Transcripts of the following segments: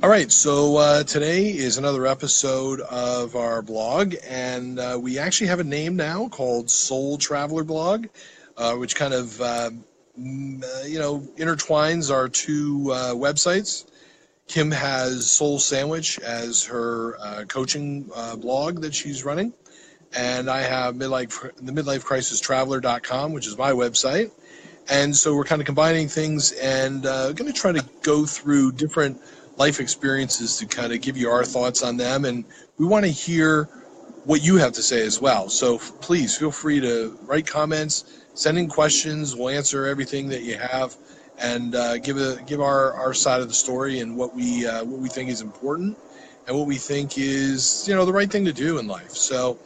All right, so today is another episode of our blog, and we actually have a name now called Soul Traveler Blog, which kind of intertwines our two websites. Kim has Soul Sandwich as her coaching blog that she's running, and I have the midlifecrisistraveler.com, which is my website. And so we're kind of combining things and going to try to go through different life experiences to kind of give you our thoughts on them. And we want to hear what you have to say as well. So please feel free to write comments, send in questions. We'll answer everything that you have and give our side of the story and what we think is important and what we think is, the right thing to do in life. So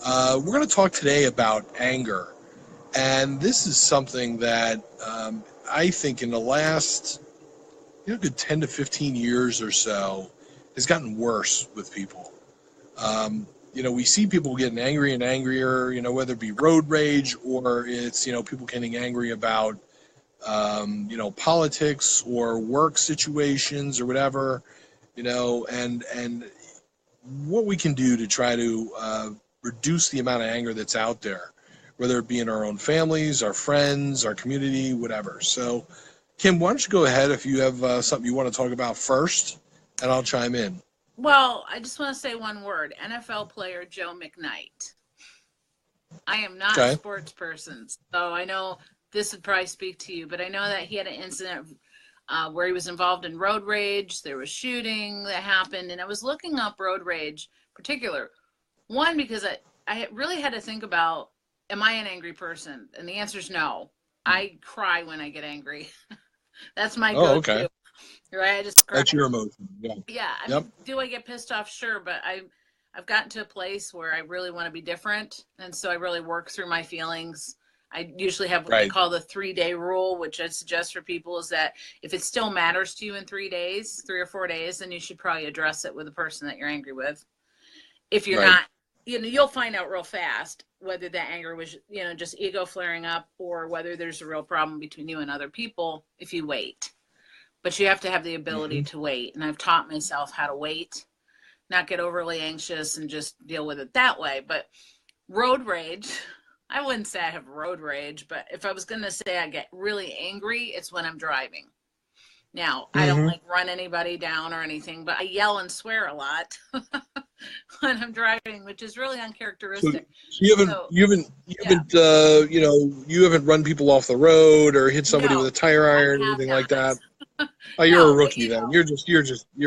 we're going to talk today about anger. And this is something that I think in the last good 10 to 15 years or so has gotten worse with people. We see people getting angry and angrier, whether it be road rage or it's, people getting angry about, politics or work situations or whatever, and what we can do to try to reduce the amount of anger that's out there, whether it be in our own families, our friends, our community, whatever. So, Kim, why don't you go ahead if you have something you want to talk about first, and I'll chime in. Well, I just want to say one word. NFL player Joe McKnight. I am not a sports person, so I know this would probably speak to you, but I know that he had an incident where he was involved in road rage. There was shooting that happened, and I was looking up road rage in particular. One, because I really had to think about, am I an angry person? And the answer is no. I cry when I get angry. That's my go-to. Okay. Right? I just cry. That's your emotion. Yeah. Yeah. I mean, do I get pissed off? Sure. But I've gotten to a place where I really want to be different. And so I really work through my feelings. I usually have what they call the 3-day rule, which I suggest for people is that if it still matters to you in 3 days, 3 or 4 days, then you should probably address it with the person that you're angry with. If you're not, you'll find out real fast whether that anger was, just ego flaring up or whether there's a real problem between you and other people if you wait. But you have to have the ability to wait. And I've taught myself how to wait, not get overly anxious and just deal with it that way. But road rage, I wouldn't say I have road rage, but if I was going to say I get really angry, it's when I'm driving. Now, I don't run anybody down or anything, but I yell and swear a lot when I'm driving, which is really uncharacteristic. So you haven't run people off the road or hit somebody with a tire iron or anything like that. Oh, you're a rookie then. You're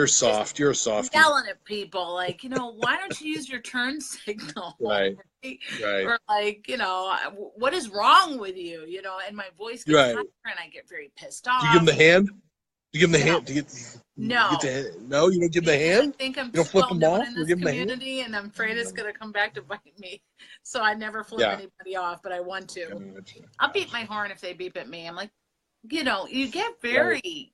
soft. You're a softie. Yelling at people like, why don't you use your turn signal? Right. Or like, what is wrong with you? And my voice gets higher and I get very pissed off. Do you give them the hand? Do you give them the hand? No. No, you don't give them the hand? I think I'm you don't flip them off? in this community, and I'm afraid it's going to come back to bite me. So I never flip anybody off, but I want to. I'll beat my horn if they beep at me. I'm like, you get very...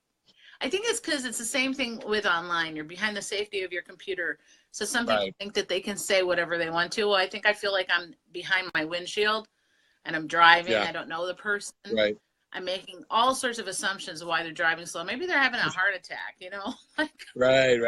I think it's because it's the same thing with online. You're behind the safety of your computer. So some people think that they can say whatever they want to. Well, I feel like I'm behind my windshield and I'm driving. Yeah. I don't know the person. Right. I'm making all sorts of assumptions of why they're driving slow. Maybe they're having a heart attack, Right.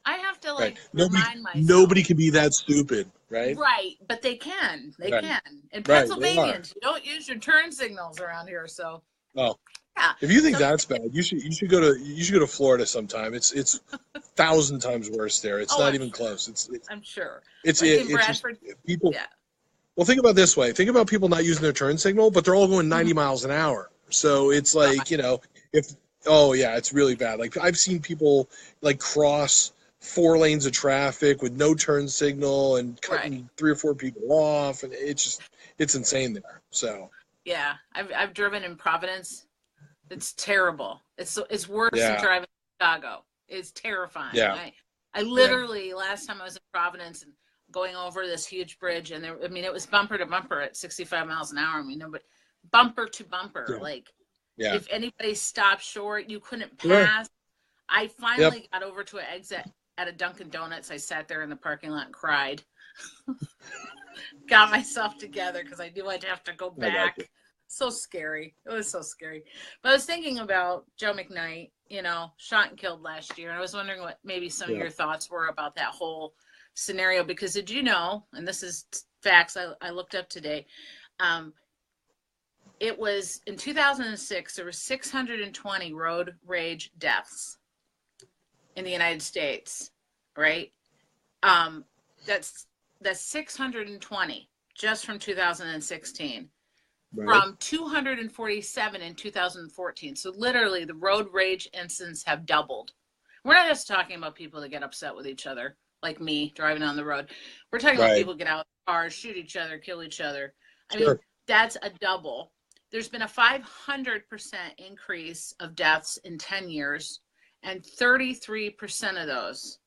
I have to remind myself. Nobody can be that stupid, right? Right, but they can. They can. In Pennsylvanians, you don't use your turn signals around here, so. Oh. Yeah. If you think that's bad, you should go to Florida sometime. It's 1,000 times worse there. It's not even close. It's I'm sure. It's Bradford, people. Yeah. Well, think about it this way. Think about people not using their turn signal, but they're all going 90 miles an hour. So it's like, it's really bad. Like I've seen people cross 4 lanes of traffic with no turn signal and cutting 3 or 4 people off, and it's insane there. So. Yeah, I've driven in Providence. It's terrible. It's worse than driving in Chicago. It's terrifying. Yeah. I literally last time I was in Providence and going over this huge bridge, and it was bumper to bumper at 65 miles an hour. But bumper to bumper, if anybody stopped short, you couldn't pass. I finally got over to an exit at a Dunkin' Donuts. I sat there in the parking lot and cried. Got myself together because I knew I'd have to go back. So scary. It was so scary. But I was thinking about Joe McKnight, shot and killed last year. And I was wondering what maybe some of your thoughts were about that whole scenario. Because did you know, and this is facts I looked up today, it was in 2006, there were 620 road rage deaths in the United States, right? That's 620 just from 2016. Right. From 247 in 2014. So literally the road rage incidents have doubled. We're not just talking about people that get upset with each other, like me driving on the road. We're talking about people get out of cars, shoot each other, kill each other. I mean, that's a double. There's been a 500% increase of deaths in 10 years, and 33% of those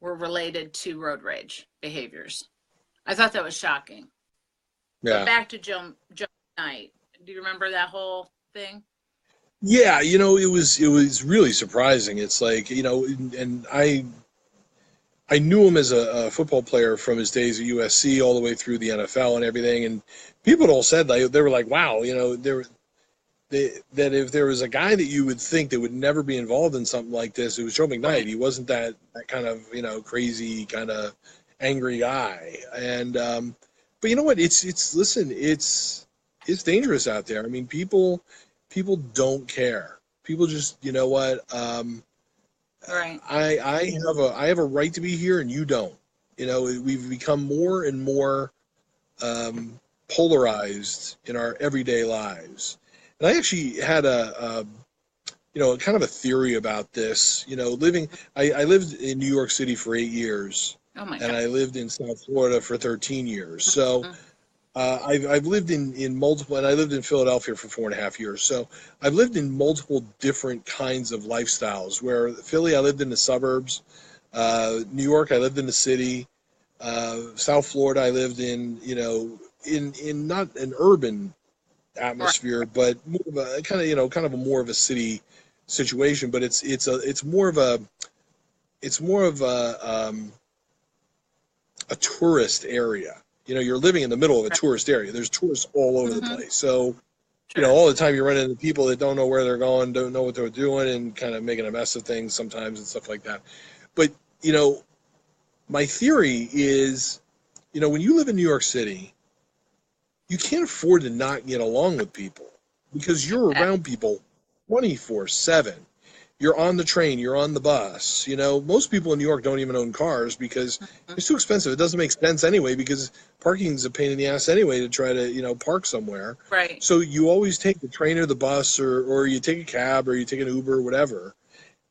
were related to road rage behaviors. I thought that was shocking. Yeah. But back to Joe McKnight. Do you remember that whole thing? Yeah, it was really surprising. It's like, and I knew him as a football player from his days at USC all the way through the NFL and everything. And people had all said, they were like, wow, that if there was a guy that you would think that would never be involved in something like this, it was Joe McKnight. Right. He wasn't that kind of, crazy kind of angry guy. And, but you know what? Listen, it's dangerous out there. I mean, people don't care. People just, right. I have a right to be here and you don't. We've become more and more polarized in our everyday lives. And I actually had a kind of a theory about this. I lived in New York City for 8 years. Oh my God. And I lived in South Florida for 13 years. So I've lived in multiple, and I lived in Philadelphia for 4.5 years. So I've lived in multiple different kinds of lifestyles. Where Philly, I lived in the suburbs. New York, I lived in the city. South Florida, I lived in in not an urban atmosphere, but more of a kind of a more of a city situation. But it's more of a tourist area. You're living in the middle of a tourist area. There's tourists all over the place. So, all the time you're running into people that don't know where they're going, don't know what they're doing, and kind of making a mess of things sometimes and stuff like that. But, my theory is, when you live in New York City, you can't afford to not get along with people because you're around people 24/7. You're on the train, you're on the bus. Most people in New York don't even own cars because it's too expensive. It doesn't make sense anyway because parking's a pain in the ass anyway to try to, park somewhere. Right. So you always take the train or the bus or you take a cab or you take an Uber or whatever.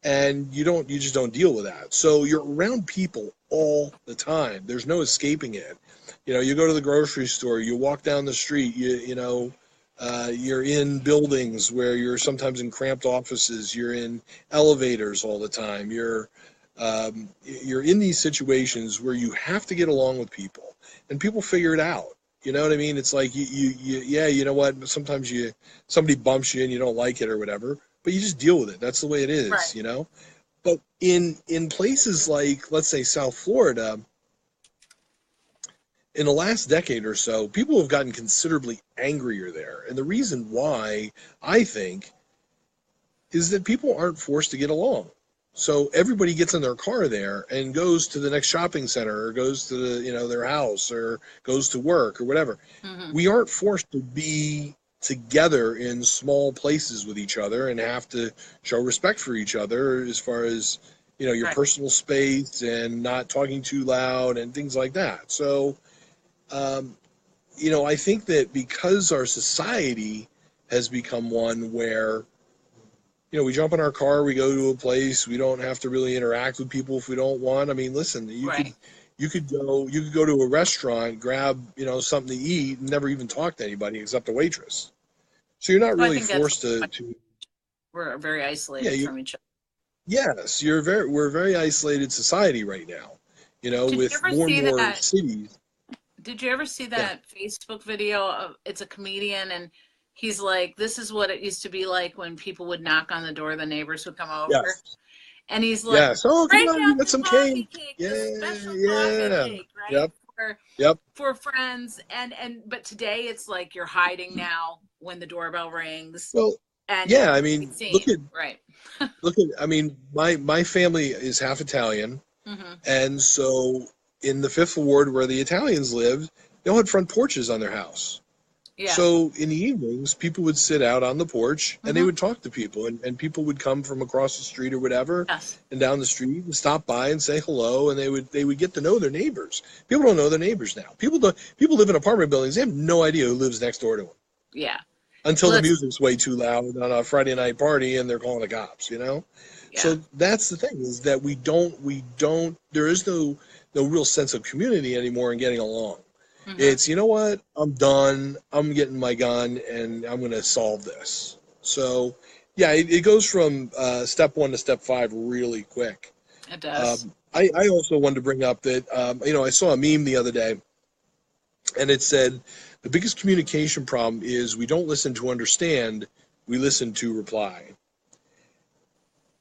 And you just don't deal with that. So you're around people all the time. There's no escaping it. You go to the grocery store, you walk down the street, you're in buildings where you're sometimes in cramped offices. You're in elevators all the time. You're in these situations where you have to get along with people, and people figure it out. You know what I mean? It's like you know what? Sometimes somebody bumps you and you don't like it or whatever, but you just deal with it. That's the way it is, right. But in places like, let's say, South Florida, in the last decade or so, people have gotten considerably angrier there. And the reason why, I think, is that people aren't forced to get along. So everybody gets in their car there and goes to the next shopping center or goes to their house or goes to work or whatever. Mm-hmm. We aren't forced to be together in small places with each other and have to show respect for each other as far as, your right. personal space and not talking too loud and things like that. So, I think that because our society has become one where, we jump in our car, we go to a place, we don't have to really interact with people if we don't want. I mean, listen, you could go to a restaurant, grab, something to eat and never even talk to anybody except the waitress. So you're not really forced to. We're very isolated from each other. Yes, we're a very isolated society right now, with more and more cities. Did you ever see that Facebook video of, it's a comedian and he's like, this is what it used to be like when people would knock on the door, the neighbors would come over. Yes. And he's like, oh, come on, out get some cake. Yeah, special coffee cake, right? Yep. For friends. But today it's like you're hiding now. when the doorbell rings. Well, And yeah, I mean, right. I mean, my family is half Italian, and so in the Fifth Ward where the Italians lived, they all had front porches on their house. Yeah. So in the evenings, people would sit out on the porch and they would talk to people, and people would come from across the street or whatever, and down the street and stop by and say hello, and they would get to know their neighbors. People don't know their neighbors now. People live in apartment buildings. They have no idea who lives next door to them. Yeah. Until the music's way too loud on a Friday night party and they're calling the cops, you know? Yeah. So that's the thing, is that we don't, there is no real sense of community anymore and getting along. It's, you know what, I'm done, I'm getting my gun, and I'm going to solve this. So, yeah, it goes from step 1 to step 5 really quick. It does. I also wanted to bring up that, I saw a meme the other day, and it said, the biggest communication problem is we don't listen to understand, we listen to reply.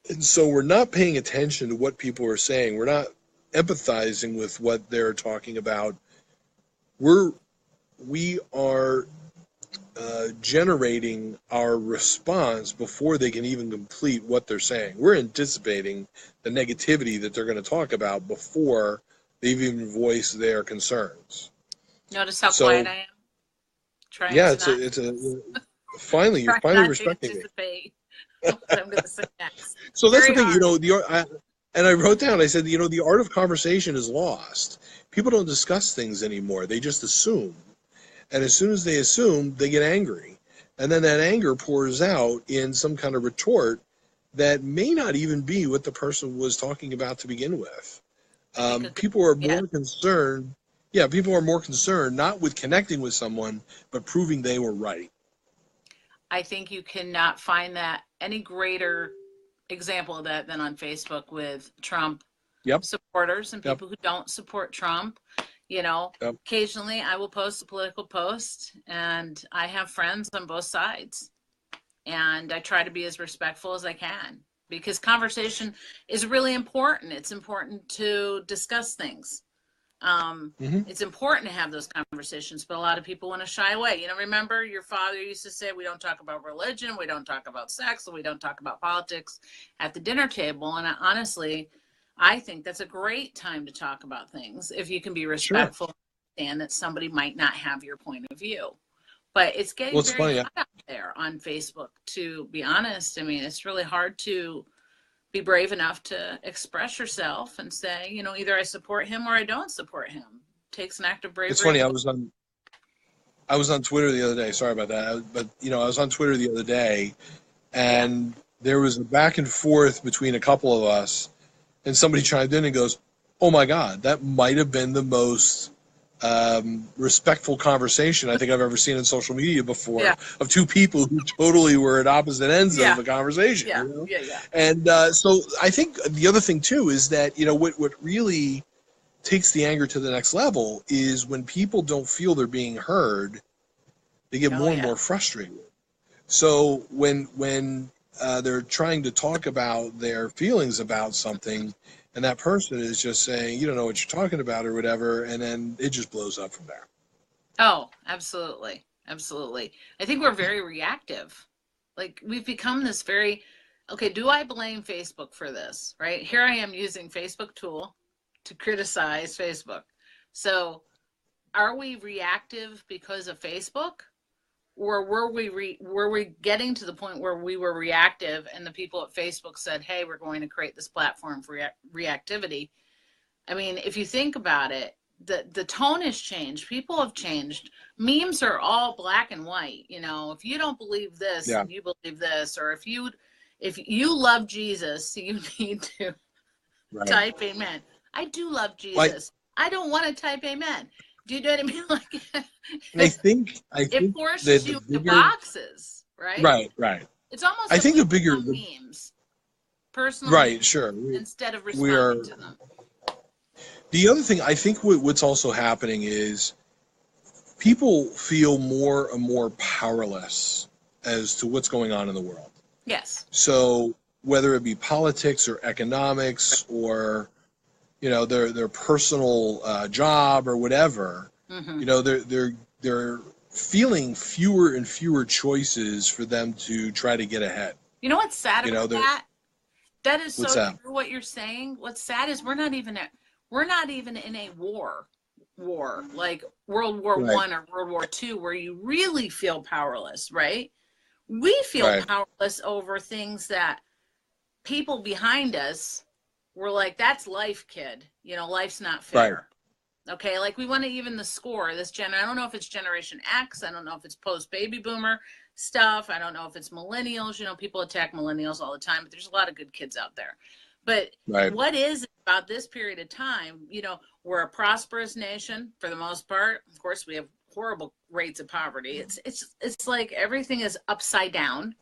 And so we're not paying attention to what people are saying. We're not empathizing with what they're talking about. We are generating our response before they can even complete what they're saying. We're anticipating the negativity that they're going to talk about before they've even voiced their concerns. Notice how quiet I am? Finally, you're finally respecting me. What I'm going to say next. So that's the thing, and I wrote down, I said, the art of conversation is lost. People don't discuss things anymore. They just assume. And as soon as they assume, they get angry. And then that anger pours out in some kind of retort that may not even be what the person was talking about to begin with. People are more concerned. Yeah, people are more concerned not with connecting with someone, but proving they were right. I think you cannot find that any greater example of that than on Facebook with Trump supporters and people who don't support Trump. Occasionally I will post a political post, and I have friends on both sides, and I try to be as respectful as I can, because conversation is really important. It's important to discuss things. It's important to have those conversations, but a lot of people want to shy away. Remember your father used to say, we don't talk about religion, we don't talk about sex, we don't talk about politics at the dinner table. And honestly, I think that's a great time to talk about things if you can be respectful and that somebody might not have your point of view. But it's getting very hot out there on Facebook, to be honest. I mean, it's really hard to be brave enough to express yourself and say, either I support him or I don't support him. It takes an act of bravery. It's funny, I was on Twitter the other day. Sorry about that. But, I was on Twitter the other day, and there was a back and forth between a couple of us, and somebody chimed in and goes, oh my God, that might have been the most respectful conversation I think I've ever seen in social media before, of two people who totally were at opposite ends of the conversation. And so I think the other thing too is that, what really takes the anger to the next level is when people don't feel they're being heard, they get more and more frustrated. So when they're trying to talk about their feelings about something, and that person is just saying, you don't know what you're talking about or whatever, and then it just blows up from there. Oh, absolutely. Absolutely. I think we're very reactive. Like, we've become this very, do I blame Facebook for this, right? Here I am using Facebook tool to criticize Facebook. So are we reactive because of Facebook? Or were we getting to the point where we were reactive and the people at Facebook said, hey, we're going to create this platform for reactivity? I mean, if you think about it, the tone has changed. People have changed. Memes are all black and white. If you don't believe this, you believe this. Or if you love Jesus, you need to type amen. I do love Jesus. I don't want to type amen. Do you know what I mean? I think it forces you into boxes, right? Right. It's almost I think the bigger memes, personally, right, sure, instead of responding to them. The other thing I think what's also happening is people feel more and more powerless as to what's going on in the world. Yes. So whether it be politics or economics or their personal job or whatever, they're feeling fewer and fewer choices for them to try to get ahead. You know what's sad about that? That is so that? true what you're saying. What's sad is we're not even in a war like World War I or World War II where you really feel powerless, right? We feel powerless over things that people behind us were like, that's life, kid. You know, life's not fair. Okay, like we want to even the score. I don't know if it's Generation X. I don't know if it's post-baby boomer stuff. I don't know if it's millennials. You know, people attack millennials all the time, but there's a lot of good kids out there. But what is it about this period of time? You know, we're a prosperous nation for the most part. Of course, we have horrible rates of poverty. It's like everything is upside down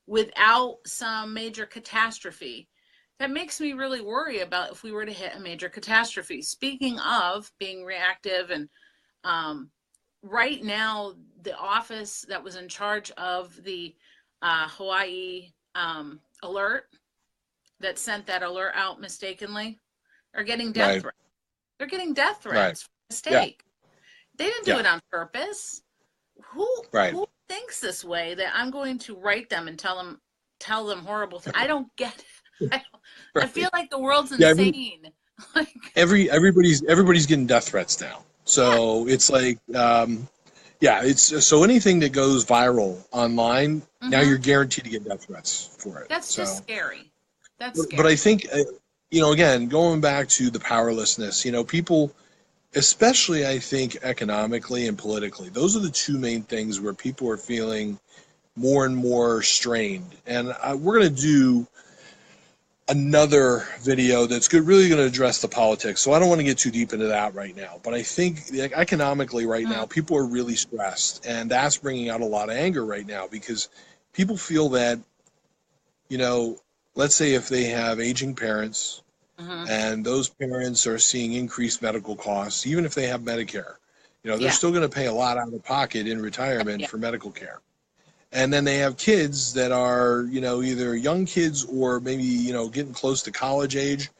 without some major catastrophe. That makes me really worry about if we were to hit a major catastrophe. Speaking of being reactive, and right now, the office that was in charge of the Hawaii alert that sent that alert out mistakenly are getting death threats. They're getting death threats for mistake. They didn't do it on purpose. Who thinks this way that I'm going to write them and tell them horrible things? I don't get it. I feel like the world's insane. Everybody's getting death threats now. So it's like, it's so anything that goes viral online, now you're guaranteed to get death threats for it. That's just scary. That's scary. But I think, again, going back to the powerlessness, people, especially I think economically and politically, those are the two main things where people are feeling more and more strained. And we're going to do another video that's really going to address the politics. So I don't want to get too deep into that right now. But I think economically right now, people are really stressed. And that's bringing out a lot of anger right now because people feel that, let's say if they have aging parents and those parents are seeing increased medical costs, even if they have Medicare, they're still going to pay a lot out of pocket in retirement for medical care. And then they have kids that are, either young kids or maybe, getting close to college age.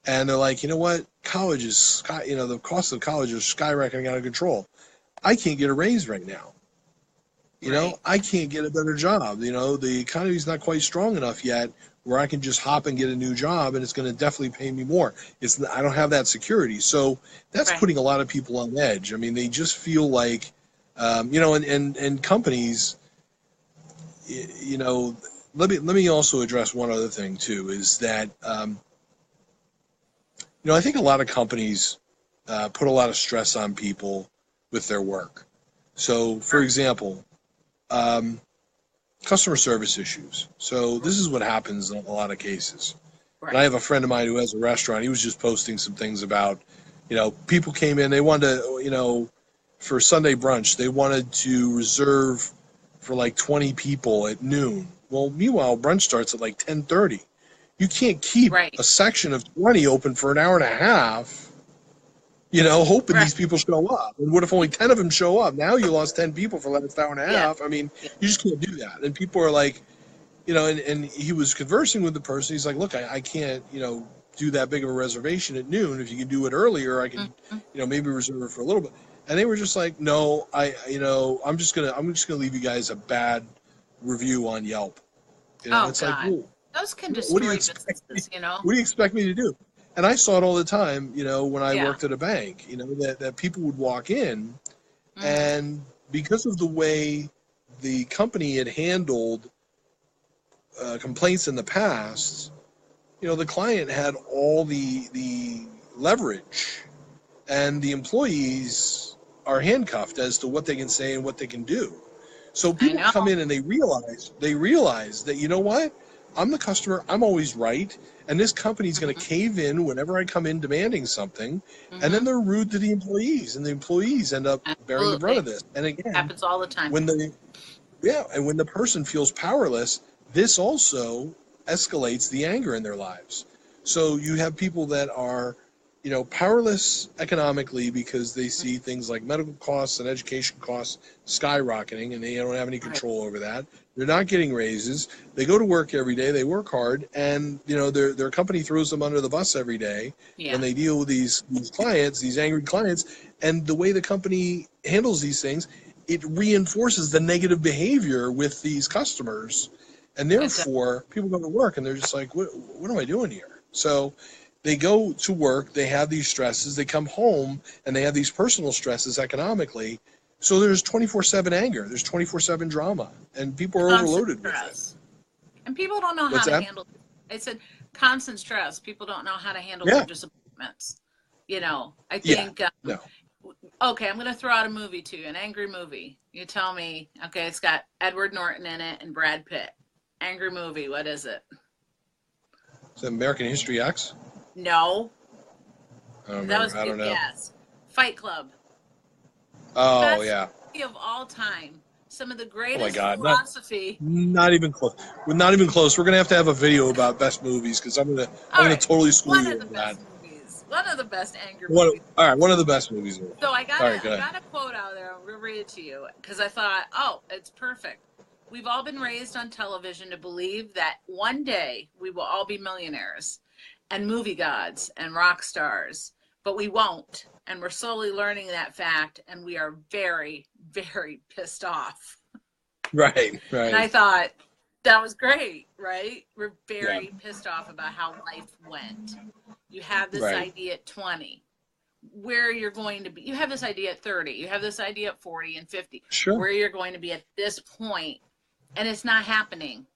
And they're like, you know what? College is, the cost of college is skyrocketing out of control. I can't get a raise right now. I can't get a better job. The economy's not quite strong enough yet where I can just hop and get a new job and it's going to definitely pay me more. I don't have that security. So that's putting a lot of people on edge. I mean, they just feel like, and companies, let me also address one other thing too, is that, I think a lot of companies put a lot of stress on people with their work. So, for example, customer service issues. So this is what happens in a lot of cases. And I have a friend of mine who has a restaurant. He was just posting some things about, people came in, they wanted to, for Sunday brunch, they wanted to reserve for like 20 people at noon. Well, meanwhile, brunch starts at like 10:30. You can't keep a section of 20 open for an hour and a half, hoping these people show up. And what if only 10 of them show up? Now you lost 10 people for the last hour and a half. I mean, you just can't do that. And people are like, and he was conversing with the person. He's like, look, I can't, do that big of a reservation at noon. If you can do it earlier, I can, maybe reserve it for a little bit. And they were just like, no, I'm just gonna leave you guys a bad review on Yelp. It's God. Like, well, those can destroy businesses. What do you expect me to do? And I saw it all the time, when I worked at a bank. That people would walk in, and because of the way the company had handled complaints in the past, the client had all the leverage, and the employees are handcuffed as to what they can say and what they can do. So people come in and they realize that, you know what? I'm the customer. I'm always right. And this company's going to cave in whenever I come in demanding something. And then they're rude to the employees, and the employees end up bearing the brunt of this. And again, it happens all the time. And when the person feels powerless, this also escalates the anger in their lives. So you have people that are, powerless economically because they see things like medical costs and education costs skyrocketing, and they don't have any control over that. They're not getting raises. They go to work every day. They work hard, and their company throws them under the bus every day when they deal with these clients, these angry clients. And the way the company handles these things, it reinforces the negative behavior with these customers, and therefore people go to work and they're just like, what am I doing here? So they go to work, they have these stresses, they come home and they have these personal stresses economically. So there's 24/7 anger, there's 24/7 drama, and people are overloaded with it. And people don't know how to handle it. I said constant stress. People don't know how to handle their disappointments. You know, I think, okay, I'm going to throw out a movie to you, an angry movie. You tell me, okay, it's got Edward Norton in it and Brad Pitt. Angry movie, what is it? Is it American History X? No. That was a good guess. Fight Club. Oh, best yeah. Movie of all time. Some of the greatest philosophy. Not even close. We're not even close. We're gonna have to have a video about best movies because I'm gonna totally school you on that. One of the best anger movies. All right, one of the best movies. So I got a quote out there. I'm gonna read it to you because I thought, oh, it's perfect. We've all been raised on television to believe that one day we will all be millionaires and movie gods and rock stars, but we won't. And we're slowly learning that fact, and we are very, very pissed off. Right. And I thought, that was great, right? We're very pissed off about how life went. You have this idea at 20, where you're going to be. You have this idea at 30. You have this idea at 40 and 50, where you're going to be at this point, and it's not happening.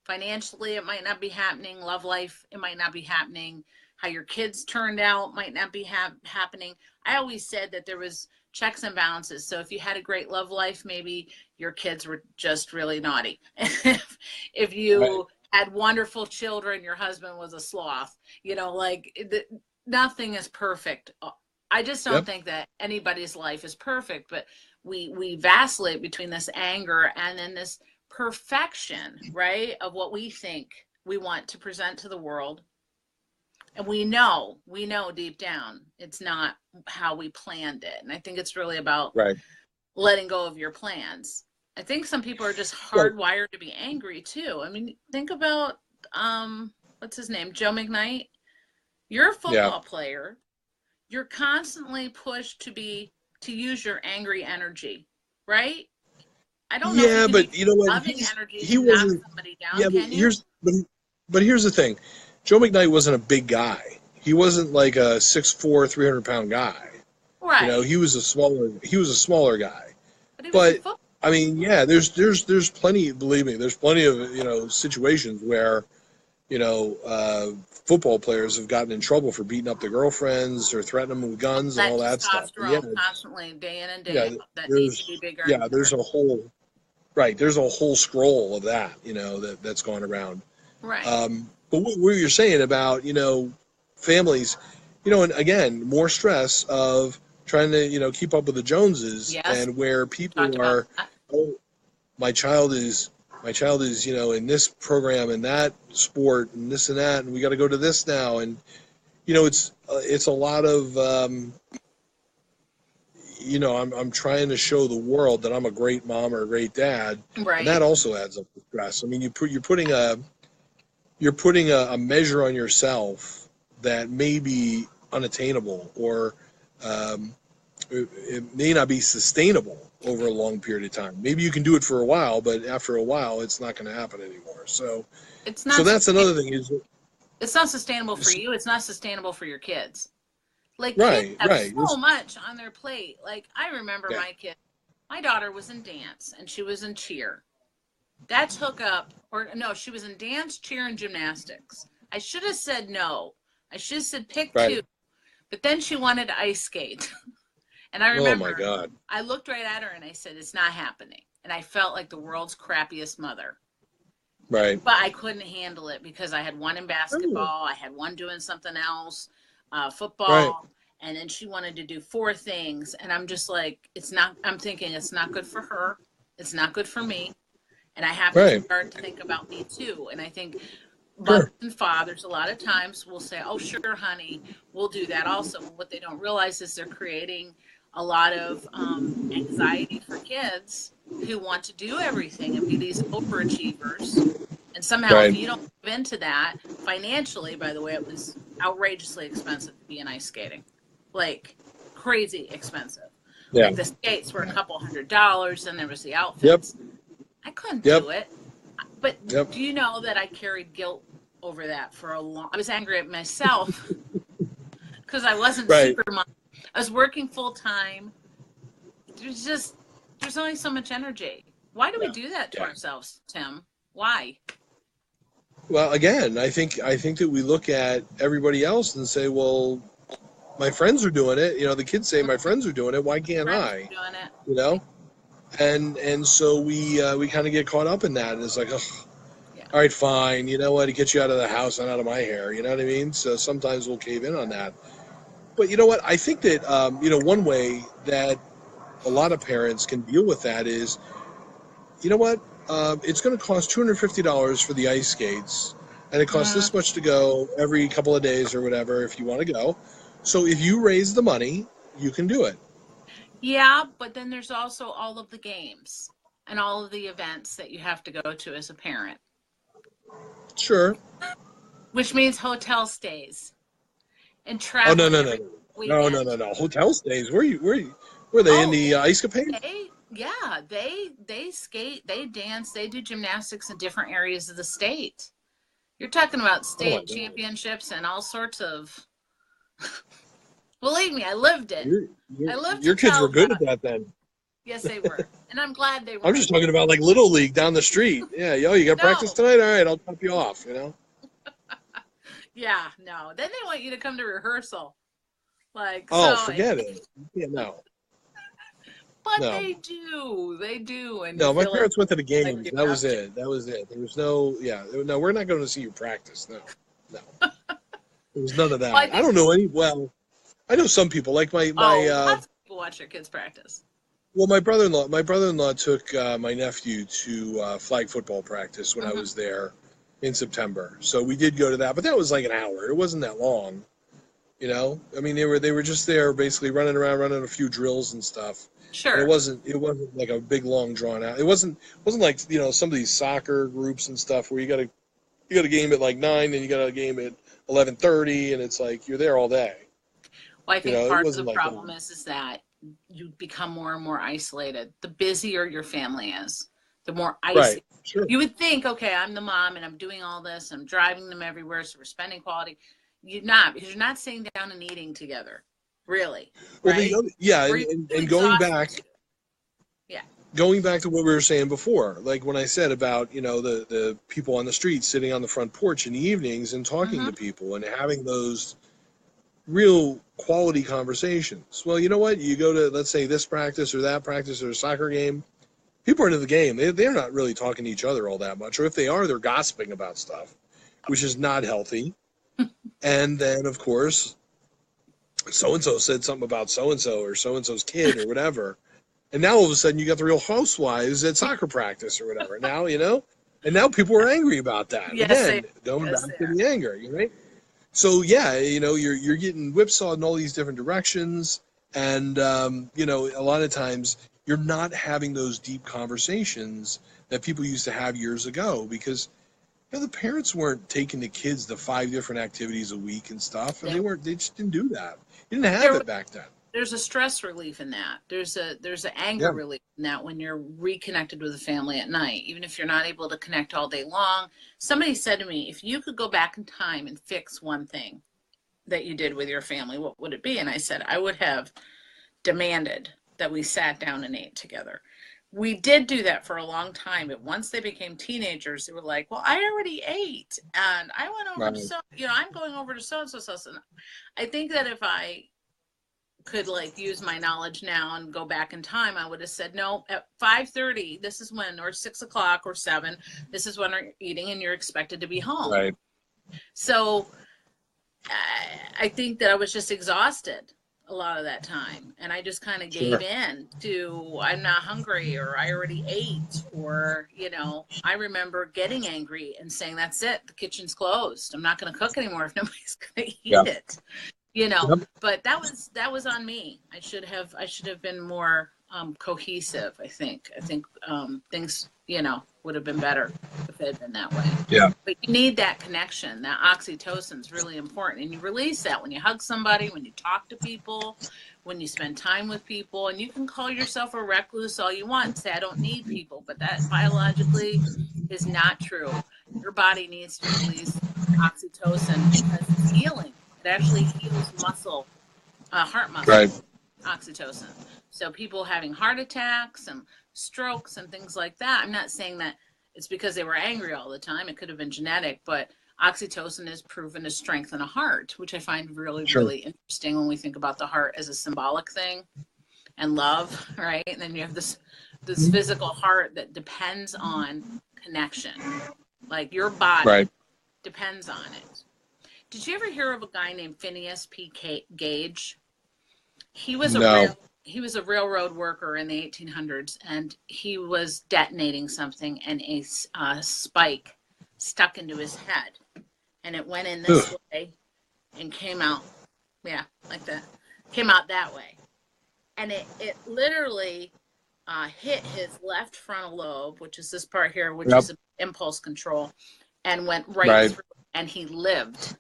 Financially, it might not be happening. Love life, it might not be happening. How your kids turned out might not be happening. I always said that there was checks and balances. So if you had a great love life, maybe your kids were just really naughty. If you had wonderful children, your husband was a sloth. You know, like nothing is perfect. I just don't think that anybody's life is perfect, but we vacillate between this anger and then this perfection, right, of what we think we want to present to the world. And we know deep down it's not how we planned it. And I think it's really about letting go of your plans. I think some people are just hardwired to be angry too. I mean, think about, what's his name? Joe McKnight. You're a football player. You're constantly pushed to use your angry energy, right? I don't know. Yeah, but you know what? He wasn't. Somebody down, but here's the thing. Joe McKnight wasn't a big guy. He wasn't like a 6'4", 300-pound guy. Right. You know, he was a smaller guy. But I mean, there's plenty. Believe me, there's plenty of situations where football players have gotten in trouble for beating up their girlfriends or threatening them with guns and all that stuff. Constantly, day in and day out. That needs to be bigger. Yeah, there's a whole scroll of that. That's going around. Right. But what you're saying about, families, and again, more stress of trying to, keep up with the Joneses and where people are, my child is, in this program and that sport and this and that, and we got to go to this now. And, it's a lot of, I'm trying to show the world that I'm a great mom or a great dad. Right. And that also adds up to stress. I mean, you're putting a measure on yourself that may be unattainable or it may not be sustainable over a long period of time. Maybe you can do it for a while, but after a while, it's not going to happen anymore. So, that's another thing. It's not sustainable for you. It's not sustainable for your kids. Like kids have so much on their plate. Like I remember my daughter was in dance and she was in cheer. That took up, she was in dance, cheer, and gymnastics. I should have said no. I should have said pick two. But then she wanted to ice skate. And I remember, oh my God. I looked right at her and I said, it's not happening. And I felt like the world's crappiest mother. Right. But I couldn't handle it because I had one in basketball. I had one doing something else, football. Right. And then she wanted to do 4 things. And I'm just like, I'm thinking it's not good for her. It's not good for me. And I have to start to think about me too. And I think mothers and fathers a lot of times will say, oh, sure, honey, we'll do that also. What they don't realize is they're creating a lot of anxiety for kids who want to do everything and be these overachievers. And somehow if you don't give into that, financially, by the way, it was outrageously expensive to be in ice skating. Like crazy expensive. Yeah. Like the skates were a couple $100, and there was the outfits. Yep. I couldn't Yep. do it. But Yep. do you know that I carried guilt over that for a long? I was angry at myself because I wasn't Right. super mom. I was working full time. There's only so much energy. Why do we do that to ourselves, Tim? Why? Well, again, I think that we look at everybody else and say, well, my friends are doing it. You know, the kids say my friends are doing it. Why can't I? Doing it. You know, and so we kind of get caught up in that, and it's like, oh, all right, fine. You know what? It gets you out of the house and out of my hair. You know what I mean? So sometimes we'll cave in on that. But you know what? I think that one way that a lot of parents can deal with that is, you know what? It's going to cost $250 for the ice skates, and it costs this much to go every couple of days or whatever if you want to go. So if you raise the money, you can do it. Yeah, but then there's also all of the games and all of the events that you have to go to as a parent. Sure. Which means hotel stays and travel. Oh, no. Hotel stays. Were they in the ice capade? They skate, they dance, they do gymnastics in different areas of the state. You're talking about state championships and all sorts of. Believe me, I lived it. Your kids were good at that then. Yes, they were, and I'm glad they were. I'm just talking about like Little League down the street. Yeah, you got practice tonight? All right, I'll top you off. You know. Yeah, no. Then they want you to come to rehearsal. Like, forget it. Yeah, no. But no. They do. And no, my parents went to the games. Like that was it. There was no, we're not going to see you practice. No. There was none of that. Well, I don't know any. Well, I know some people. Like my lots of people watch their kids practice. Well, my brother-in-law took my nephew to flag football practice when I was there in September. So we did go to that, but that was like an hour. It wasn't that long. You know, I mean, they were just there basically running around, running a few drills and stuff. Sure. And it wasn't like a big long drawn out. It wasn't like some of these soccer groups and stuff where you got a game at like 9 and you got a game at 11:30 and it's like you're there all day. Well, I think part of the problem is that you become more and more isolated. The busier your family is, the more isolated. Right. Sure. You would think, okay, I'm the mom and I'm doing all this. I'm driving them everywhere, so we're spending quality. You're not, because you're not sitting down and eating together, really. Right? Well, and going back. Yeah. Going back to what we were saying before, like when I said about the people on the street sitting on the front porch in the evenings and talking to people and having those real quality conversations. Well, you know what? You go to, let's say, this practice or that practice or a soccer game. People are into the game. They're not really talking to each other all that much. Or if they are, they're gossiping about stuff, which is not healthy. And then, of course, so-and-so said something about so-and-so or so-and-so's kid or whatever. And now all of a sudden you got the Real Housewives at soccer practice or whatever. Now, and now people are angry about that. Yes, again, going back to the anger, right? So, you're getting whipsawed in all these different directions. And, a lot of times you're not having those deep conversations that people used to have years ago because the parents weren't taking the kids to 5 different activities a week and stuff. And they just didn't do that. You didn't have it back then. There's a stress relief in that. There's an anger relief in that when you're reconnected with the family at night, even if you're not able to connect all day long. Somebody said to me, if you could go back in time and fix one thing that you did with your family, what would it be? And I said, I would have demanded that we sat down and ate together. We did do that for a long time, but once they became teenagers, they were like, well, I already ate and I went over to I'm going over to so-and-so's house. And I think that if I could use my knowledge now and go back in time, I would have said, no, at 5:30, this is when, or 6 o'clock or 7, this is when we're eating and you're expected to be home. Right. So I think that I was just exhausted a lot of that time. And I just kind of gave in to, I'm not hungry, or I already ate, or, I remember getting angry and saying, that's it. The kitchen's closed. I'm not going to cook anymore if nobody's going to eat it. But that was on me. I should have been more cohesive. I think things you know, would have been better if it had been that way. Yeah. But you need that connection. That oxytocin is really important. And you release that when you hug somebody, when you talk to people, when you spend time with people. And you can call yourself a recluse all you want and say, I don't need people. But that biologically is not true. Your body needs to release oxytocin because it's healing. It actually heals muscle, heart muscle, Right. oxytocin. So people having heart attacks and strokes and things like that, I'm not saying that it's because they were angry all the time. It could have been genetic, but oxytocin is proven to strengthen a heart, which I find really, Sure. really interesting when we think about the heart as a symbolic thing and love, right? And then you have this physical heart that depends on connection. Like your body Right. depends on it. Did you ever hear of a guy named Phineas Gage? He was he was a railroad worker in the 1800s, and he was detonating something, and a spike stuck into his head, and it went in this way and came out, like that, came out that way, and it literally hit his left frontal lobe, which is this part here, which is impulse control, and went right through, and he lived.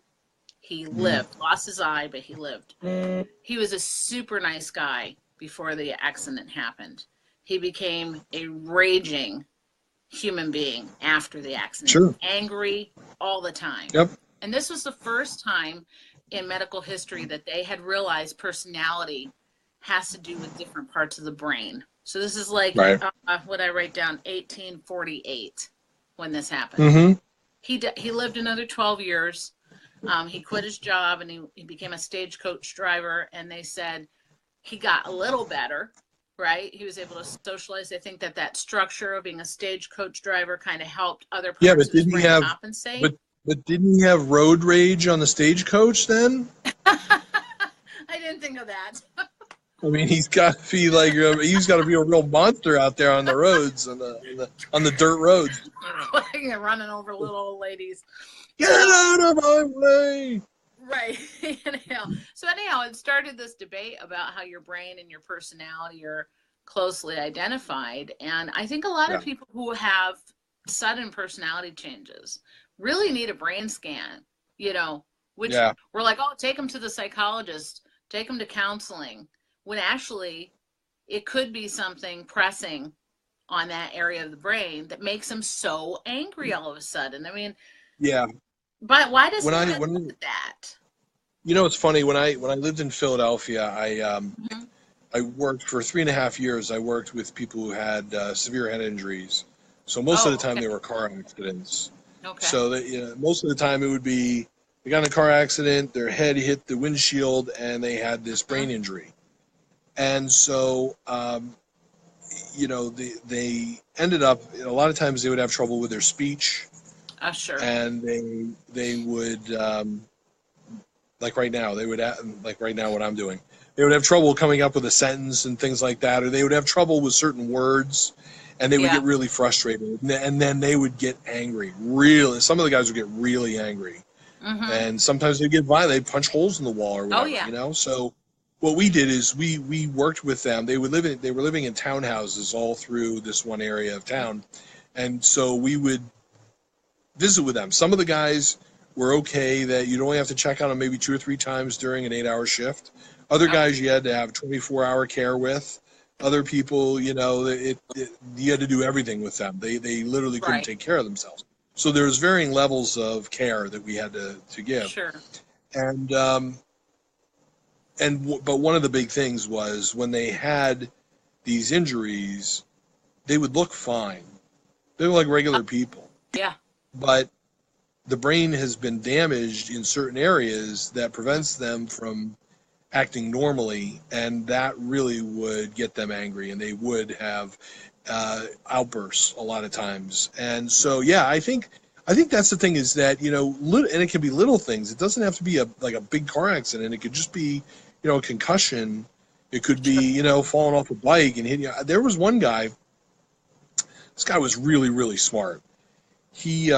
He lived, lost his eye, but he lived. He was a super nice guy before the accident happened. He became a raging human being after the accident. Sure. Angry all the time. Yep. And this was the first time in medical history that they had realized personality has to do with different parts of the brain. So this is like, what I write down, 1848 when this happened. Mm-hmm. He lived another 12 years. He quit his job and he became a stagecoach driver, and they said he got a little better, right? He was able to socialize. I think that structure of being a stagecoach driver kind of helped other parts of his brain compensate. But didn't he have road rage on the stagecoach then? I didn't think of that. I mean, he's got to be like, he's got to be a real monster out there on the roads, on the dirt roads. Running over little old ladies. Get out of my way! Right. So anyhow, it started this debate about how your brain and your personality are closely identified. And I think a lot of people who have sudden personality changes really need a brain scan, which we're like, oh, take them to the psychologist, take them to counseling, when actually it could be something pressing on that area of the brain that makes them so angry all of a sudden. I mean, but why does he look at that? It's funny. When I lived in Philadelphia, I worked for 3.5 years. I worked with people who had severe head injuries. So most of the time they were car accidents. Okay. So that most of the time it would be they got in a car accident, their head hit the windshield, and they had this brain injury. And so they ended up, a lot of times they would have trouble with their speech. Sure. And they would, like right now, what I'm doing, they would have trouble coming up with a sentence and things like that, or they would have trouble with certain words, and they would get really frustrated, and then they would get angry. Really, some of the guys would get really angry, and sometimes they'd get violent. They'd punch holes in the wall or whatever, So what we did is we worked with them. They were living in townhouses all through this one area of town, and so we would visit with them. Some of the guys were okay that you'd only have to check on them maybe 2 or 3 times during an 8-hour shift. Other guys you had to have 24-hour care with. Other people, you had to do everything with them. They literally couldn't take care of themselves. So there's varying levels of care that we had to give. Sure. And but one of the big things was when they had these injuries, they would look fine. They were like regular people. Yeah. But the brain has been damaged in certain areas that prevents them from acting normally, and that really would get them angry, and they would have outbursts a lot of times. And so, I think that's the thing is that, and it can be little things. It doesn't have to be a big car accident. It could just be, a concussion. It could be, falling off a bike and hitting. There was one guy, this guy was really, really smart. He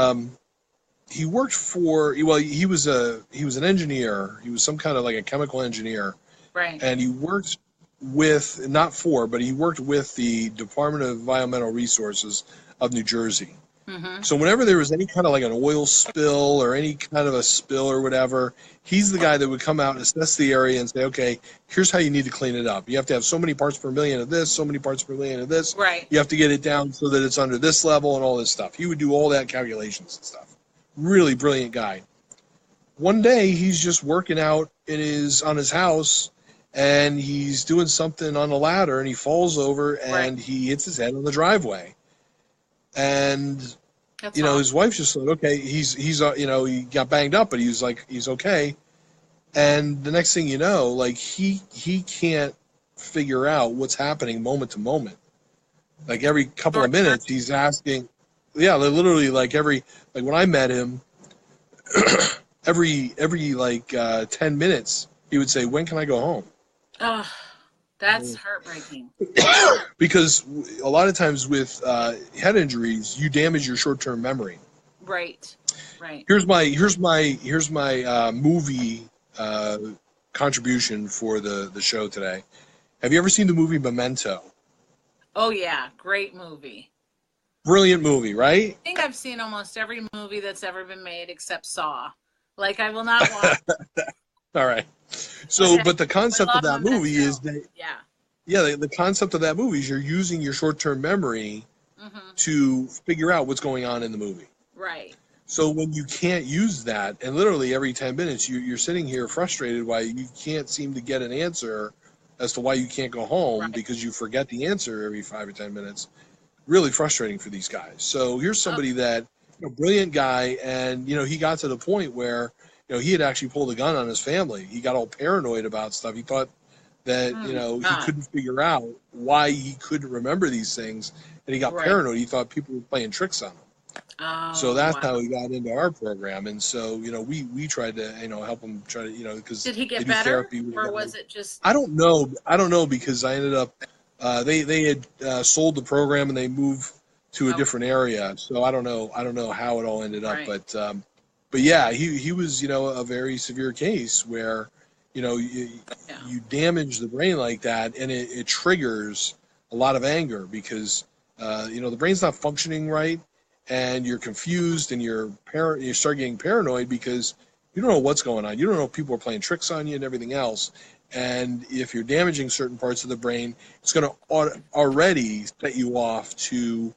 worked for, he was an engineer. He was some kind of like a chemical engineer. Right. And he worked with, but he worked with the Department of Environmental Resources of New Jersey. Mm-hmm. So whenever there was any kind of like an oil spill or any kind of a spill or whatever, he's the guy that would come out and assess the area and say, okay, here's how you need to clean it up. You have to have so many parts per million of this, so many parts per million of this. Right. You have to get it down so that it's under this level and all this stuff. He would do all that calculations and stuff. Really brilliant guy. One day he's just working out on his house, and he's doing something on the ladder, and he falls over and he hits his head on the driveway. And That's his wife just said, okay, he's he got banged up, but he's like, he's okay. And the next thing you know, like he can't figure out what's happening moment to moment. Like every couple of minutes he's asking, literally like when I met him, every 10 minutes he would say, when can I go home? Oh, that's heartbreaking. Because a lot of times with head injuries, you damage your short-term memory. Right. Here's my movie contribution for the show today. Have you ever seen the movie Memento? Oh yeah, great movie. Brilliant movie, right? I think I've seen almost every movie that's ever been made except Saw. Like I will not watch. All right. So, okay. But the concept of that movie is that the concept of that movie is you're using your short-term memory to figure out what's going on in the movie. Right. So when you can't use that, and literally every 10 minutes you're sitting here frustrated why you can't seem to get an answer as to why you can't go home because you forget the answer every 5 or 10 minutes. Really frustrating for these guys. So here's somebody that, brilliant guy, and he got to the point where he had actually pulled a gun on his family. He got all paranoid about stuff. He thought that he couldn't figure out why he couldn't remember these things, and he got paranoid. He thought people were playing tricks on him. Oh, so that's how he got into our program. And so we tried to help him try to because did he get better, or was it just? I don't know because I ended up they had sold the program and they moved to a different area. So I don't know how it all ended up, but yeah, he was a very severe case where you damage the brain like that, and it triggers a lot of anger because the brain's not functioning right, and you're confused and you start getting paranoid because you don't know what's going on. You don't know if people are playing tricks on you and everything else. And if you're damaging certain parts of the brain, it's going to already set you off to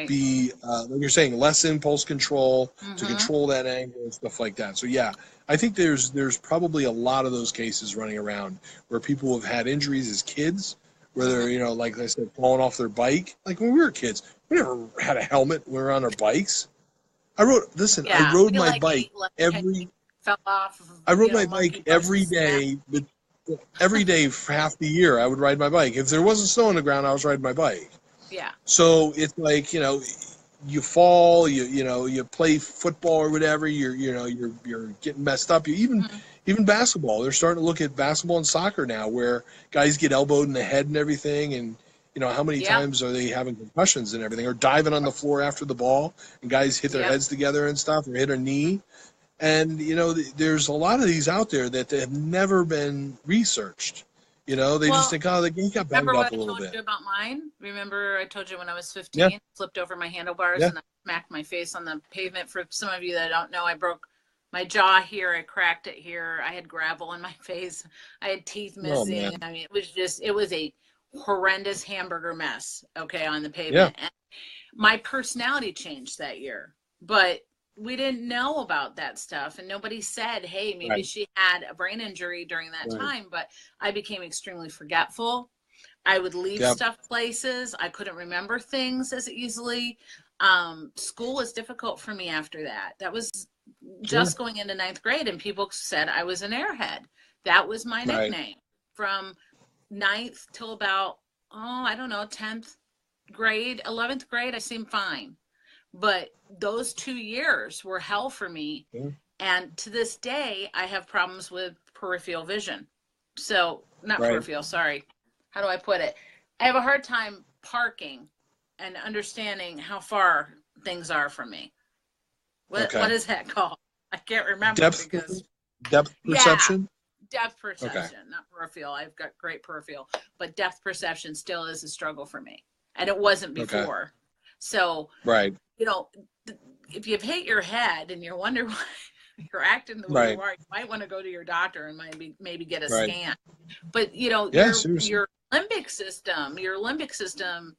be, like you're saying, less impulse control, to control that anger and stuff like that. So yeah, I think there's probably a lot of those cases running around where people have had injuries as kids, where they're, like I said, falling off their bike. Like when we were kids, we never had a helmet when we were on our bikes. I rode my bike fell off. I rode my bike every day. Every day for half the year, I would ride my bike. If there wasn't snow on the ground, I was riding my bike. Yeah. So it's like you fall, you play football or whatever. You're getting messed up. Even basketball. They're starting to look at basketball and soccer now, where guys get elbowed in the head and everything, and how many times are they having concussions and everything, or diving on the floor after the ball, and guys hit their heads together and stuff, or hit a knee. And, there's a lot of these out there that have never been researched. They just think, he got banged up a little bit. Remember what I told you about mine? Remember I told you when I was 15, flipped over my handlebars and I smacked my face on the pavement. For some of you that don't know, I broke my jaw here. I cracked it here. I had gravel in my face. I had teeth missing. I mean, it was a horrendous hamburger mess, on the pavement. And my personality changed that year. But we didn't know about that stuff, and nobody said, hey, maybe she had a brain injury during that time. But I became extremely forgetful. I would leave stuff places. I couldn't remember things as easily. School was difficult for me after that. That was just going into 9th grade, and people said I was an airhead. That was my nickname. From 9th till about 10th grade, 11th grade, I seemed fine. But those 2 years were hell for me. And to this day, I have problems with peripheral vision. So, not peripheral, sorry. How do I put it? I have a hard time parking and understanding how far things are from me. What is that called? I can't remember. Depth perception? Depth perception, not peripheral. I've got great peripheral. But depth perception still is a struggle for me. And it wasn't before. So, Right. you know, if you've hit your head and you wonder why you're acting the way Right. you are, you might want to go to your doctor and maybe get a Right. scan. But, you know, Yeah, seriously. your limbic system,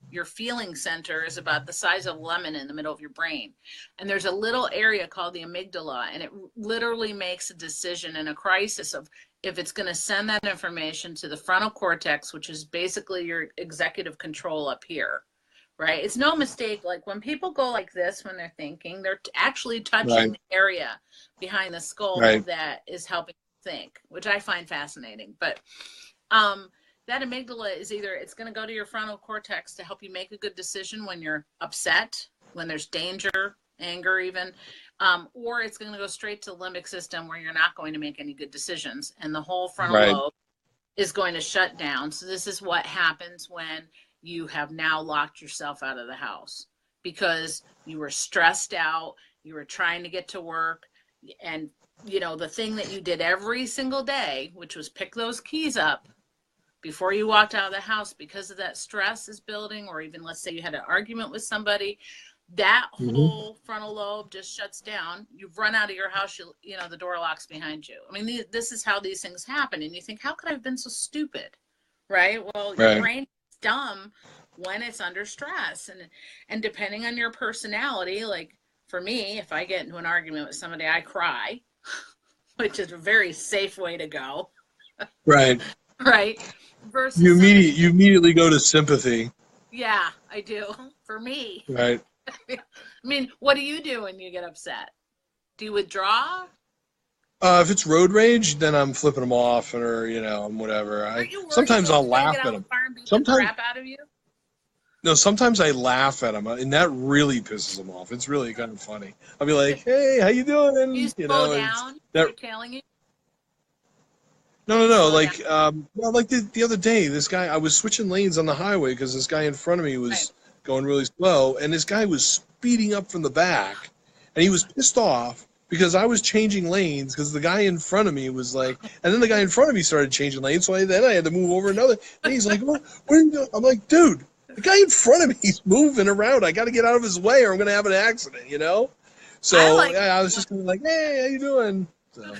your feeling center is about the size of a lemon in the middle of your brain. And there's a little area called the amygdala, and it literally makes a decision in a crisis of if it's going to send that information to the frontal cortex, which is basically your executive control up here. Right? It's no mistake. Like when people go like this when they're thinking, they're actually touching the area behind the skull that is helping think, which I find fascinating. But that amygdala is either it's going to go to your frontal cortex to help you make a good decision when you're upset, when there's danger, anger even, or it's going to go straight to the limbic system where you're not going to make any good decisions. And the whole frontal lobe is going to shut down. So this is what happens when you have now locked yourself out of the house because you were stressed out, you were trying to get to work, and you know the thing that you did every single day, which was pick those keys up before you walked out of the house because of that stress is building, or even let's say you had an argument with somebody, that whole frontal lobe just shuts down. You've run out of your house, you know, the door locks behind you. I mean, this is how these things happen. And you think, how could I have been so stupid? Right? Well, your brain is dumb when it's under stress. And depending on your personality, like for me, if I get into an argument with somebody, I cry, which is a very safe way to go. Right. Right. Versus you immediately go to sympathy. Yeah, I do. For me. Right. I mean, what do you do when you get upset? Do you withdraw? If it's road rage, then I'm flipping them off, or you know, whatever. Sometimes I'll laugh at them. Sometimes crap out of you. No, sometimes I laugh at them, and that really pisses them off. It's really kind of funny. I'll be like, "Hey, how you doing?" You slow down. They're telling you. No. Like, well, like the other day, this guy, I was switching lanes on the highway because this guy in front of me was going really slow, and this guy was speeding up from the back, and he was pissed off because I was changing lanes because the guy in front of me was like, and then the guy in front of me started changing lanes, so then I had to move over another. And he's like, "What are you doing?" I'm like, "Dude, the guy in front of me is moving around. I got to get out of his way, or I'm going to have an accident," you know. So I was just kind of like, "Hey, how you doing?" So.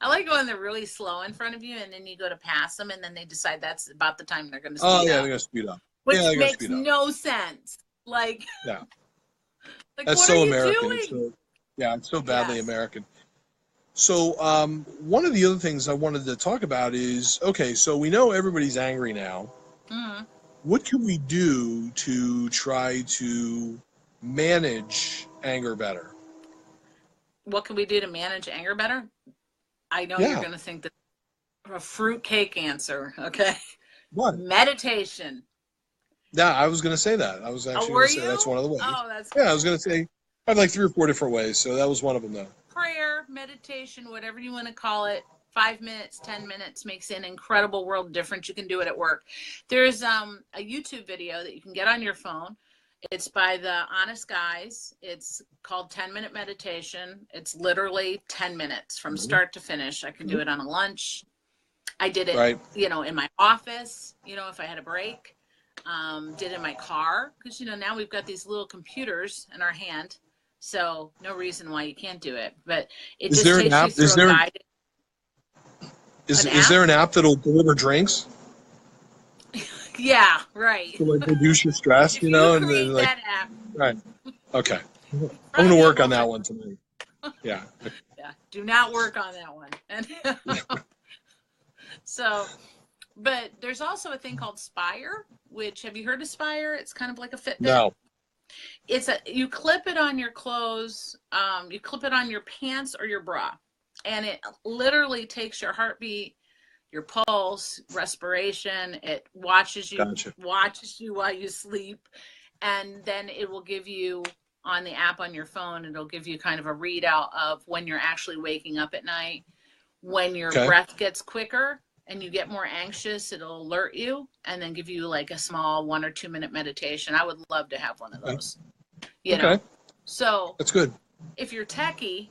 I like when they're really slow in front of you, and then you go to pass them, and then they decide that's about the time they're going to speed up. Oh, yeah, they're going to speed up. Which makes no sense. Like, yeah. Like, that's so American. It's so badly American. So one of the other things I wanted to talk about is, okay, so we know everybody's angry now. Mm-hmm. What can we do to try to manage anger better? What can we do to manage anger better? I know you're going to think that a fruitcake answer, okay? What? Meditation. Yeah, I was going to say that. I was actually going to say that's one of the ways. Oh, that's cool. I was going to say I have like 3 or 4 different ways, so that was one of them, though. Prayer, meditation, whatever you want to call it, 5 minutes, 10 minutes makes an incredible world difference. You can do it at work. There's a YouTube video that you can get on your phone. It's by the Honest Guys. It's called 10-Minute Meditation. It's literally 10 minutes from start to finish. I can do it on a lunch. I did it, you know, in my office, you know, if I had a break. Did it in my car because, you know, now we've got these little computers in our hand. So no reason why you can't do it. But it just takes you through a guide. Is there an app that'll deliver drinks? Yeah, right. To like reduce your stress, you know, and then like that app. Right. Okay. I'm gonna work on that one tonight. Yeah. Yeah. Do not work on that one. And so, but there's also a thing called Spire, which have you heard of Spire? It's kind of like a Fitbit. No. You clip it on your clothes, you clip it on your pants or your bra, and it literally takes your heartbeat, your pulse, respiration. It watches you while you sleep, and then it will give you on the app on your phone. It'll give you kind of a readout of when you're actually waking up at night, when your breath gets quicker and you get more anxious. It'll alert you and then give you like a small 1 or 2 minute meditation. I would love to have one of those. You know, so that's good. If you're techie,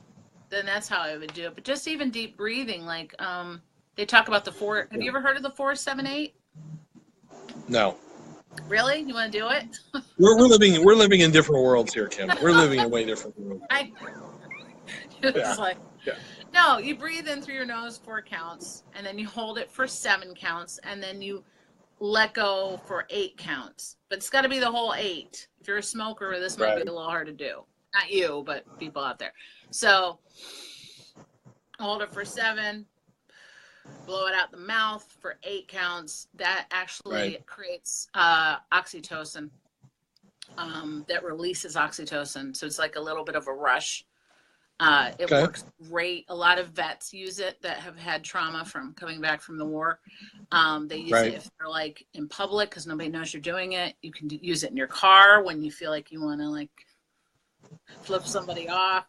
then that's how I would do it. But just even deep breathing, like they talk about the 4. Have you ever heard of the 4-7-8? No. Really? You want to do it? We're living in different worlds here, Kim. We're living in way different worlds. It's like, no, you breathe in through your nose 4 counts, and then you hold it for 7 counts, and then you let go for 8 counts. But it's got to be the whole 8. If you're a smoker, this might be a little hard to do. Not you, but people out there. So hold it for 7, blow it out the mouth for 8 counts. That actually creates oxytocin. That releases oxytocin. So it's like a little bit of a rush. It works great. A lot of vets use it that have had trauma from coming back from the war. They use it if they're like in public because nobody knows you're doing it. You can use it in your car when you feel like you want to like flip somebody off.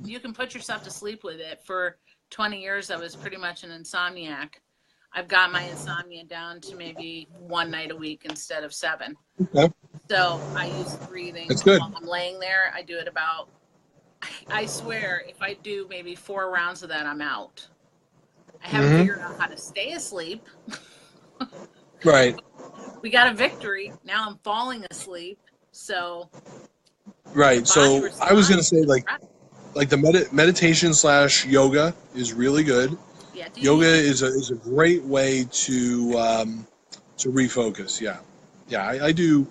You can put yourself to sleep with it. For 20 years, I was pretty much an insomniac. I've got my insomnia down to maybe 1 night a week instead of 7. Okay. So I use breathing while I'm laying there. I do it about, I swear, if I do maybe 4 rounds of that, I'm out. I haven't figured out how to stay asleep. We got a victory. Now I'm falling asleep. So. So I was going to say like the meditation / yoga is really good. Yeah, yoga is a great way to refocus. I do.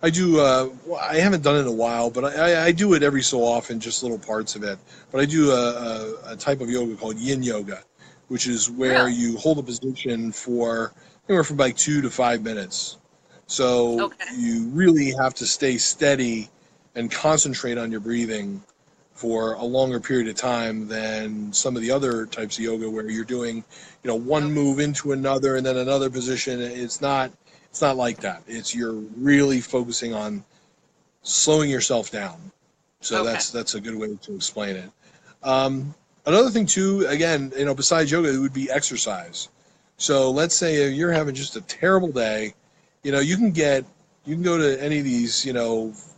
I haven't done it in a while, but I do it every so often, just little parts of it. But I do a type of yoga called yin yoga, which is where you hold a position for anywhere from like 2 to 5 minutes. So you really have to stay steady and concentrate on your breathing for a longer period of time than some of the other types of yoga where you're doing, one move into another and then another position. It's not like that. You're really focusing on slowing yourself down. So that's a good way to explain it. Another thing too, again, besides yoga, it would be exercise. So let's say you're having just a terrible day, you can go to any of these,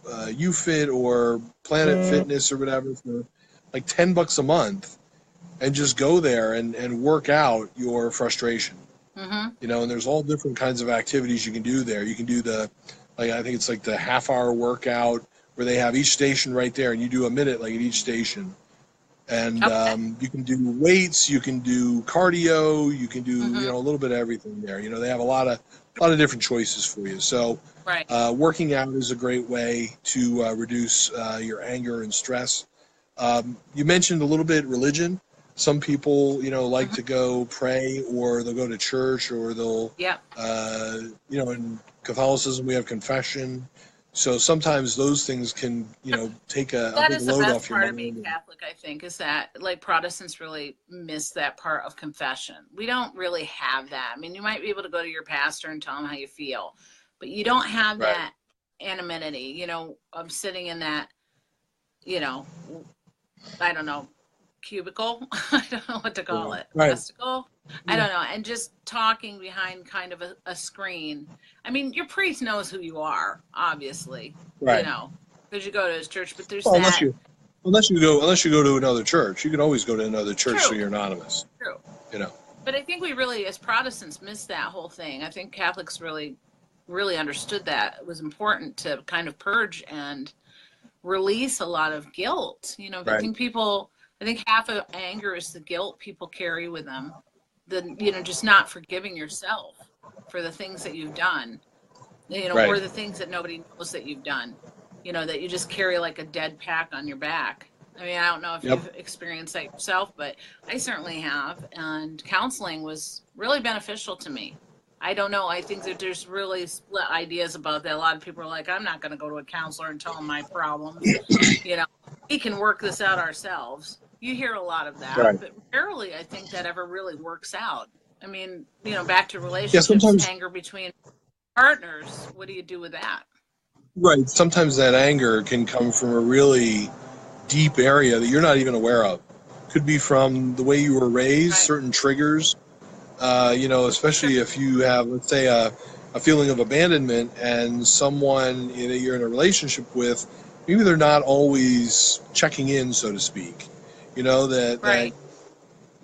UFit or Planet Fitness or whatever for like $10 a month and just go there and work out your frustration. And there's all different kinds of activities you can do there. You can do I think it's like the half-hour workout where they have each station right there and you do a minute like at each station. And you can do weights, you can do cardio, you can do, a little bit of everything there. They have a lot of different choices for you. So working out is a great way to reduce your anger and stress. You mentioned a little bit religion. Some people, like to go pray, or they'll go to church, or they'll, in Catholicism we have confession. So sometimes those things can, take a big load off your mind. That is the best part of being Catholic, I think, is that like Protestants really miss that part of confession. We don't really have that. I mean, you might be able to go to your pastor and tell him how you feel, but you don't have that anonymity, of sitting in that, I don't know, cubicle. I don't know what to call it. Vesticle. I don't know. And just talking behind kind of a screen. I mean, your priest knows who you are, obviously, because you go to his church, but there's unless you go to another church. You can always go to another church so you're anonymous. True. But I think we really, as Protestants, miss that whole thing. I think Catholics really, really understood that it was important to kind of purge and release a lot of guilt. I think half of anger is the guilt people carry with them. Just not forgiving yourself for the things that you've done, or the things that nobody knows that you've done, that you just carry like a dead pack on your back. I mean, I don't know if you've experienced that yourself, but I certainly have. And counseling was really beneficial to me. I don't know. I think that there's really split ideas about that. A lot of people are like, I'm not going to go to a counselor and tell him my problems. We can work this out ourselves. You hear a lot of that, but rarely I think that ever really works out. I mean, back to relationships, anger between partners. What do you do with that? Right. Sometimes that anger can come from a really deep area that you're not even aware of. Could be from the way you were raised, certain triggers, especially if you have, let's say, a feeling of abandonment and someone that you're in a relationship with, maybe they're not always checking in, so to speak. That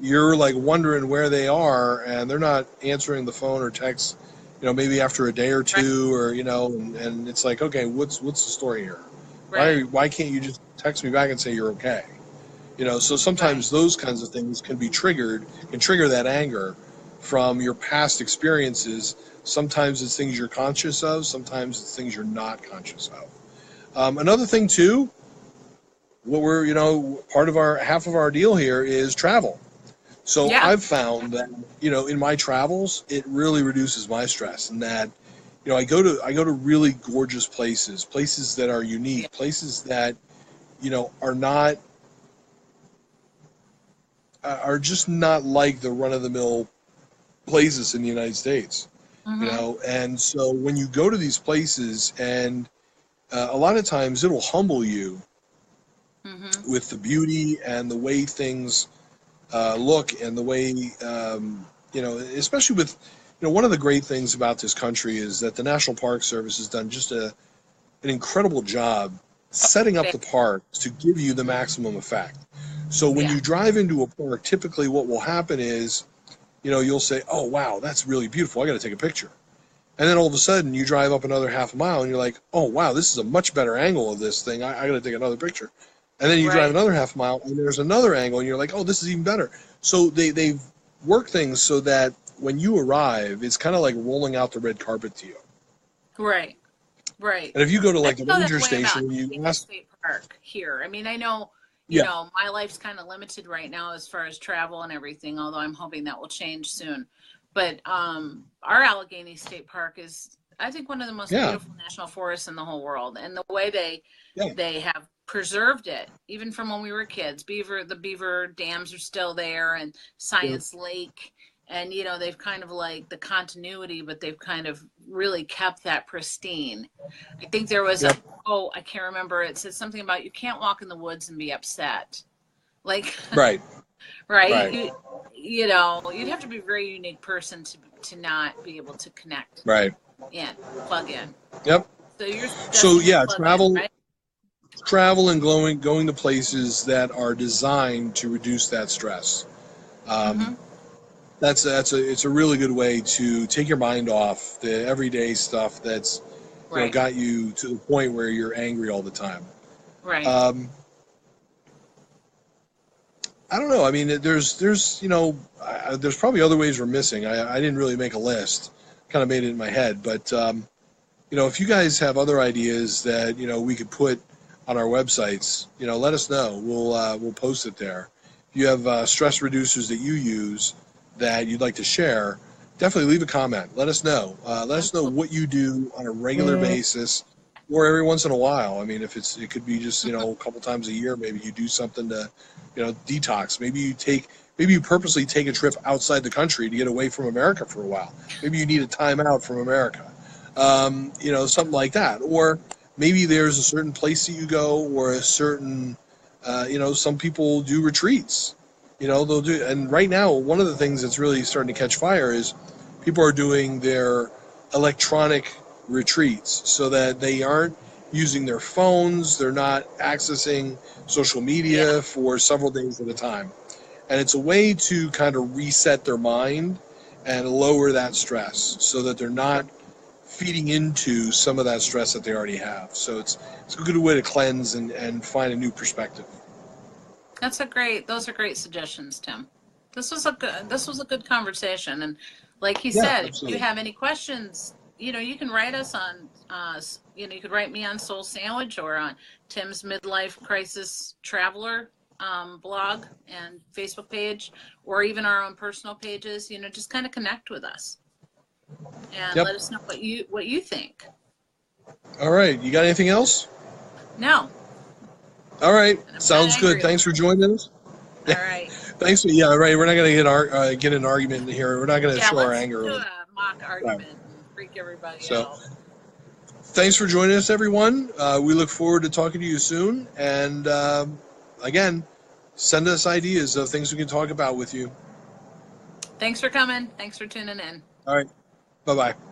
you're like wondering where they are and they're not answering the phone or text, maybe after a day or Right. two, or and it's like, okay, what's the story here? Right. Why can't you just text me back and say you're okay? So sometimes those kinds of things can trigger that anger from your past experiences. Sometimes it's things you're conscious of, sometimes it's things you're not conscious of. Another thing too, what we're, part of half of our deal here is travel. So Yeah. I've found that, in my travels, it really reduces my stress, and that, I go to really gorgeous places that are unique, Yeah. places that, are not, are just not like the run of the mill places in the United States, Mm-hmm. and so when you go to these places, and a lot of times it'll humble you Mm-hmm. with the beauty and the way things look, and the way, especially with, one of the great things about this country is that the National Park Service has done just an incredible job setting up the parks to give you the maximum effect. So when Yeah. you drive into a park, typically what will happen is, you'll say, oh, wow, that's really beautiful. I got to take a picture. And then all of a sudden you drive up another half a mile and you're like, oh, wow, this is a much better angle of this thing. I got to take another picture. And then you drive Right. another half mile and there's another angle and you're like, oh, this is even better. So they've worked things so that when you arrive, it's kind of like rolling out the red carpet to you. Right. Right. And if you go to I like the feel that ranger way about station and you Phineas ask, State Park here. I mean, I know, yeah, my life's kind of limited right now as far as travel and everything, although I'm hoping that will change soon. But our Allegheny State Park is, I think, one of the most yeah, beautiful national forests in the whole world. And the way they yeah, they have preserved it, even from when we were kids. The beaver dams are still there, and yeah, Science Lake. And they've kind of like the continuity, but they've kind of really kept that pristine. I think there was yep, I can't remember. It said something about you can't walk in the woods and be upset. Like, right, right? right, You'd have to be a very unique person to not be able to connect right, in, plug in. yep. So you're So suggesting to yeah, plug in, right? travel and going to places that are designed to reduce that stress. Um, Mm-hmm. it's a really good way to take your mind off the everyday stuff that's, Right. got you to the point where you're angry all the time. Right. Um, I don't know. I mean, there's probably other ways we're missing. I didn't really make a list. Kind of made it in my head, but if you guys have other ideas that we could put on our websites, let us know. We'll post it there. If you have stress reducers that you use that you'd like to share, definitely leave a comment. Let us know. Let us know Absolutely. what you do on a regular basis, or every once in a while. I mean, if it could be just a couple times a year. Maybe you do something to detox. Maybe you purposely take a trip outside the country to get away from America for a while. Maybe you need a time out from America. Something like that. Or maybe there's a certain place that you go, or a certain, some people do retreats. They'll do, and right now, one of the things that's really starting to catch fire is people are doing their electronic retreats so that they aren't using their phones, they're not accessing social Yeah. media for several days at a time. And it's a way to kind of reset their mind and lower that stress so that they're not feeding into some of that stress that they already have. So it's a good way to cleanse and find a new perspective. Those are great suggestions, Tim. This was a good conversation. And like you Yeah, said, if you absolutely. have any questions, you can write us on, you could write me on Soul Sandwich or on Tim's Midlife Crisis Traveler blog and Facebook page, or even our own personal pages. Just kind of connect with us and Yep. let us know what you think. All right. You got anything else? No, All right. and I'm not Sounds good. angry Thanks for about joining us. it. All right. Thanks. Yeah, right. We're not going to get an argument here. We're not going to Yeah, show our let's anger do over. a mock Right. argument and freak everybody So, out. thanks for joining us, everyone. We look forward to talking to you soon. And again, send us ideas of things we can talk about with you. Thanks for coming. Thanks for tuning in. All right. Bye bye.